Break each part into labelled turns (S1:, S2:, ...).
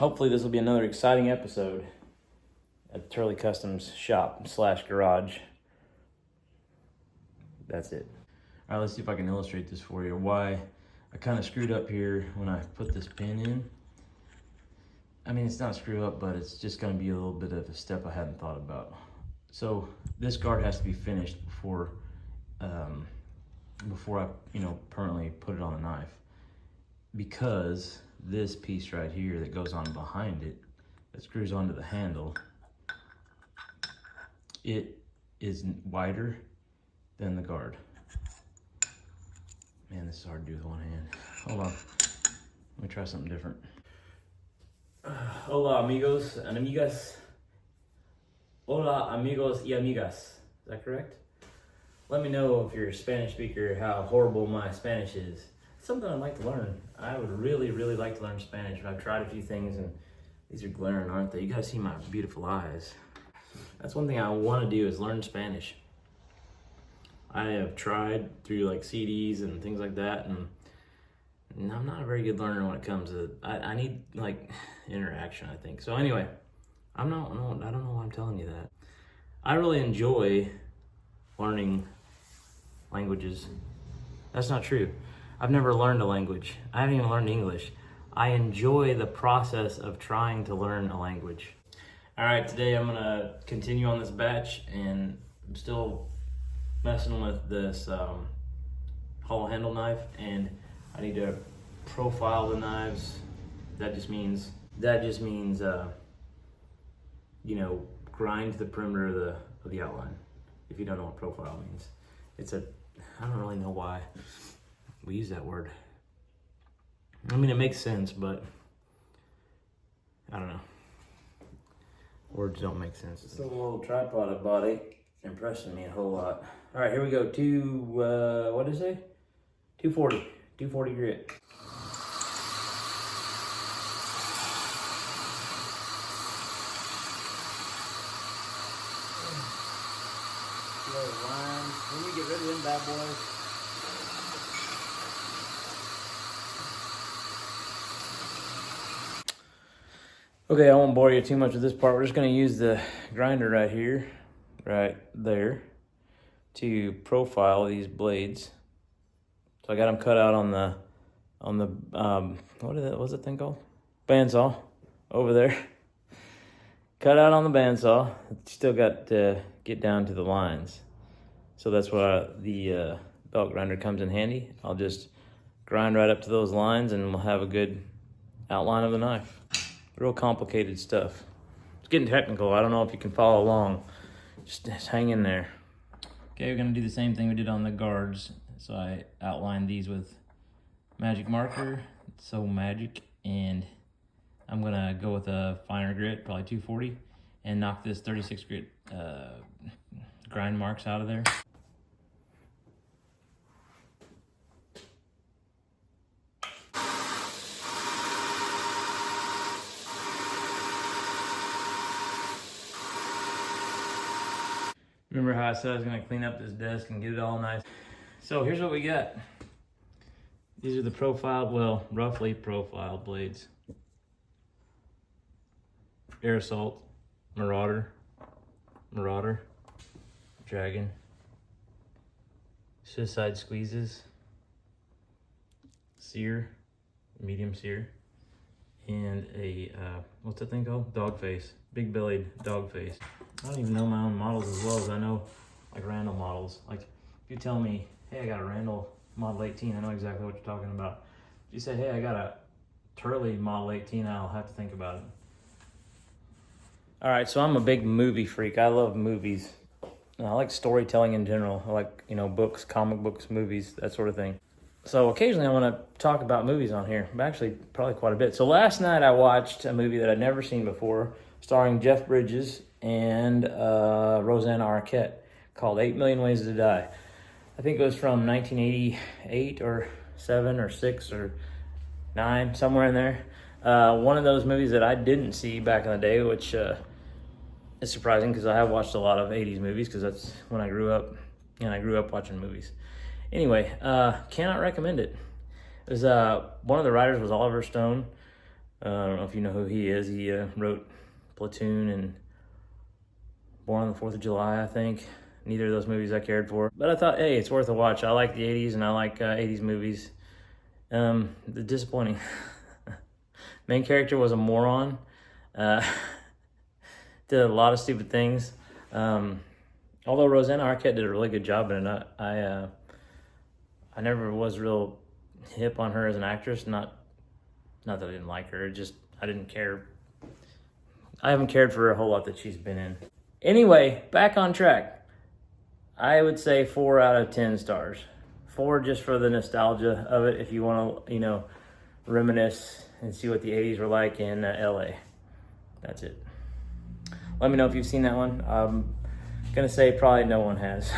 S1: hopefully this will be another exciting episode at Turley Customs shop / garage. That's it. All right, let's see if I can illustrate this for you. Why I kind of screwed up here when I put this pin in. I mean, it's not screw up, but it's just gonna be a little bit of a step I hadn't thought about. So this guard has to be finished before I, permanently put it on the knife. Because this piece right here that goes on behind it, that screws onto the handle, it is wider than the guard. Man, this is hard to do with one hand. Hold on, let me try something different. Hola amigos and amigas. Hola amigos y amigas. Is that correct? Let me know if you're a Spanish speaker how horrible my Spanish is. It's something I'd like to learn. I would really, really like to learn Spanish. I've tried a few things and these are glaring, aren't they? You guys see my beautiful eyes. That's one thing I want to do is learn Spanish. I have tried through like CDs and things like that, and I'm not a very good learner when it comes to, I need like interaction, I think. So anyway, I don't know why I'm telling you that. I really enjoy learning languages. That's not true. I've never learned a language. I haven't even learned English. I enjoy the process of trying to learn a language. All right, today I'm gonna continue on this batch, and I'm still messing with this hollow handle knife, and I need to profile the knives. That just means grind the perimeter of the outline. If you don't know what profile means, I don't really know why we use that word. I mean, it makes sense, but I don't know. Words don't make sense. It's a little tripod I bought, impressing me a whole lot. All right, here we go. What did it say? 240 grit. Lines. Let me get rid of them bad boys. Okay, I won't bore you too much with this part. We're just gonna use the grinder right here, right there, to profile these blades. So I got them cut out on the what's that thing called? Bandsaw over there. Cut out on the bandsaw. Still got to get down to the lines. So that's why the belt grinder comes in handy. I'll just grind right up to those lines and we'll have a good outline of the knife. Real complicated stuff. It's getting technical. I don't know if you can follow along. Just hang in there. Okay, we're gonna do the same thing we did on the guards. So I outlined these with magic marker. It's so magic, and I'm gonna go with a finer grit, probably 240, and knock this 36 grit grind marks out of there. Remember how I said I was gonna clean up this desk and get it all nice? So here's what we got. These are the roughly profiled blades. Air Assault, Marauder, Dragon, Suicide Squeezes, Sear, medium sear, and a, what's that thing called? Dog face, big bellied dog face. I don't even know my own models as well as I know like Randall models. Like if you tell me, hey, I got a Randall Model 18, I know exactly what you're talking about. If you say, hey, I got a Turley Model 18, I'll have to think about it. All right, so I'm a big movie freak. I love movies. And I like storytelling in general. I like, books, comic books, movies, that sort of thing. So occasionally I want to talk about movies on here. Actually, probably quite a bit. So last night I watched a movie that I'd never seen before, starring Jeff Bridges and Rosanna Arquette, called 8 Million Ways to Die. I think it was from 1988 or 7 or 6 or 9, somewhere in there. One of those movies that I didn't see back in the day, which is surprising because I have watched a lot of 80s movies because that's when I grew up, and I grew up watching movies. Anyway, cannot recommend it. It was, one of the writers was Oliver Stone. I don't know if you know who he is. He wrote Platoon and Born on the 4th of July, I think. Neither of those movies I cared for. But I thought, hey, it's worth a watch. I like the 80s and I like 80s movies. The disappointing. Main character was a moron. Did a lot of stupid things. Although Rosanna Arquette did a really good job in it, I never was real hip on her as an actress. Not that I didn't like her, just I didn't care. I haven't cared for a whole lot that she's been in. Anyway, back on track. I would say 4 out of 10 stars. 4 just for the nostalgia of it. If you want to, reminisce and see what the 80s were like in LA. That's it. Let me know if you've seen that one. I'm gonna say probably no one has.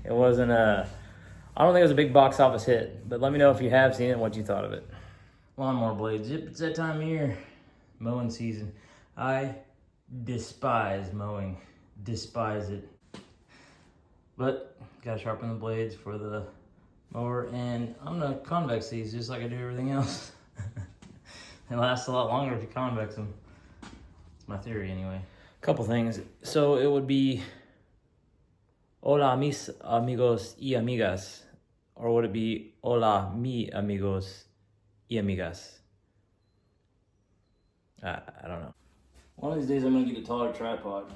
S1: It wasn't I don't think it was a big box office hit, but let me know if you have seen it and what you thought of it. Lawnmower blades. Yep, it's that time of year. Mowing season. I despise mowing. Despise it. But gotta sharpen the blades for the mower, and I'm gonna convex these just like I do everything else. It lasts a lot longer if you convex them. It's my theory anyway. Couple things. So it would be hola mis amigos y amigas, or would it be hola mi amigos y amigas? I don't know. One of these days I'm gonna get a taller tripod.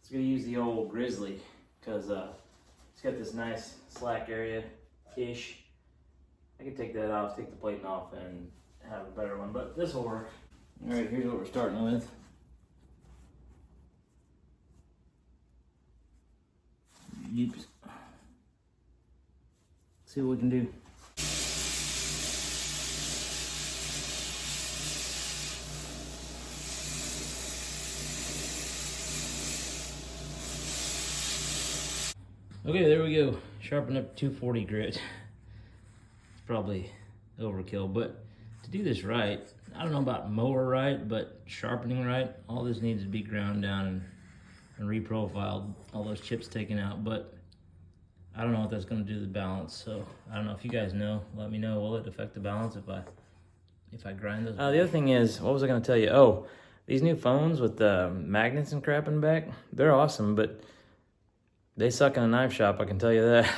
S1: It's gonna use the old Grizzly because it's got this nice slack area-ish. I could take that off, take the plating off, and have a better one, but this will work. All right, here's what we're starting with. Oops. See what we can do. Okay, there we go. Sharpen up 240 grit. It's probably overkill, but to do this right, I don't know about mower right, but sharpening right, all this needs to be ground down and reprofiled, all those chips taken out, but I don't know what that's gonna do to the balance, so I don't know if you guys know, let me know. Will it affect the balance if I grind those? The other thing is, what was I gonna tell you? Oh, these new phones with the magnets and crap in the back, they're awesome, but they suck in a knife shop, I can tell you that.